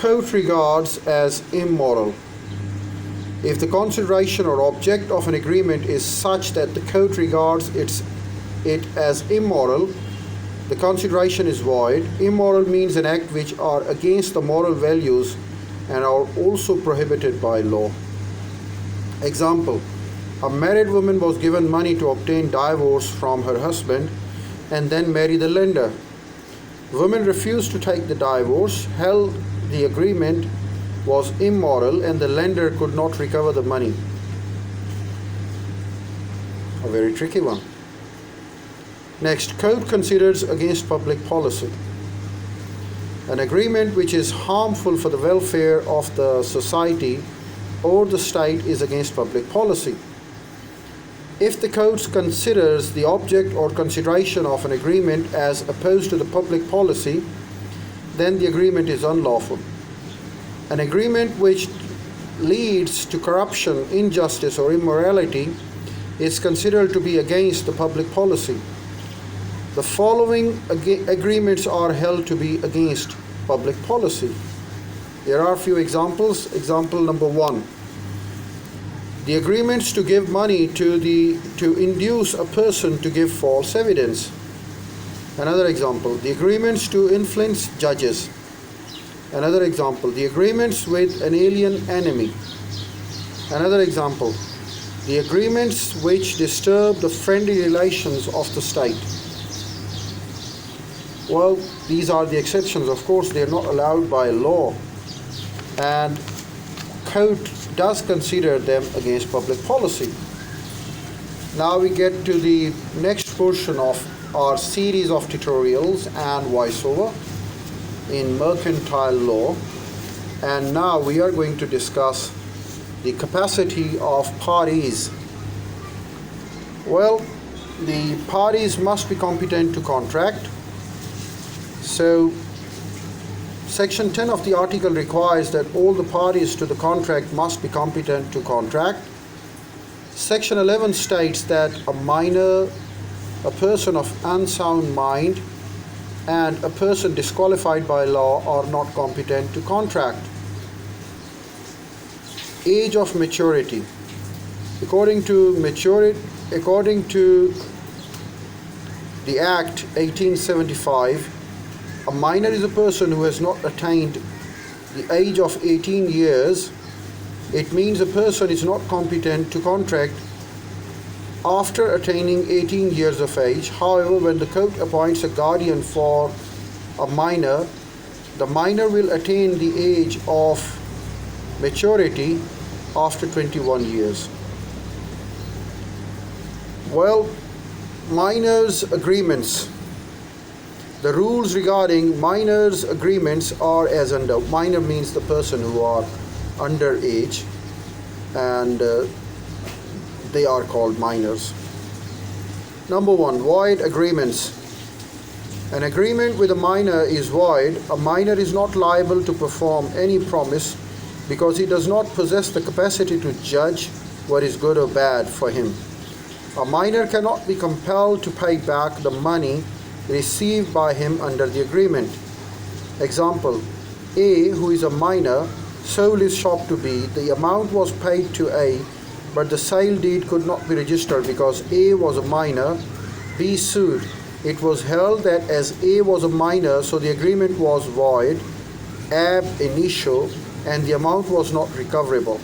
court regards as immoral. If the consideration or object of an agreement is such that the court regards it as immoral, the consideration is void. Immoral means an act which are against the moral values and are also prohibited by law. Example: a married woman was given money to obtain divorce from her husband and then marry the lender. Woman refused to take the divorce, held the agreement was immoral, and the lender could not recover the money. A very tricky one. Next, code considers against public policy. An agreement which is harmful for the welfare of the society or the state is against public policy. If the code considers the object or consideration of an agreement as opposed to the public policy, then the agreement is unlawful. An agreement which leads to corruption, injustice, or immorality is considered to be against the public policy. The following agreements are held to be against public policy. There are a few examples. Example number 1. The agreements to give money to induce a person to give false evidence. Another example, the agreements to influence judges. Another example, the agreements with an alien enemy. Another example, the agreements which disturb the friendly relations of the state. Well, these are the exceptions. Of course, they are not allowed by law, and code does consider them against public policy. Now we get to the next portion of our series of tutorials and voiceover in mercantile law, and now we are going to discuss the capacity of parties. Well, the parties must be competent to contract. So Section 10 of the article requires that all the parties to the contract must be competent to contract. Section 11 states that a minor, a person of unsound mind, and a person disqualified by law are not competent to contract. Age of maturity. According to the Act 1875, a minor is a person who has not attained the age of 18 years. It means a person is not competent to contract after attaining 18 years of age. However, when the court appoints a guardian for a minor, the minor will attain the age of maturity after 21 years. Well, minors' agreements. The rules regarding minors' agreements are as under. Minor means the person who are under age, and they are called minors. Number 1, void agreements. An agreement with a minor is void. A minor is not liable to perform any promise because he does not possess the capacity to judge what is good or bad for him. A minor cannot be compelled to pay back the money received by him under the agreement. Example: A, who is a minor, sold his shop to B. The amount was paid to A, but the sale deed could not be registered because A was a minor. B sued. It was held that as A was a minor, so the agreement was void ab initio, and the amount was not recoverable.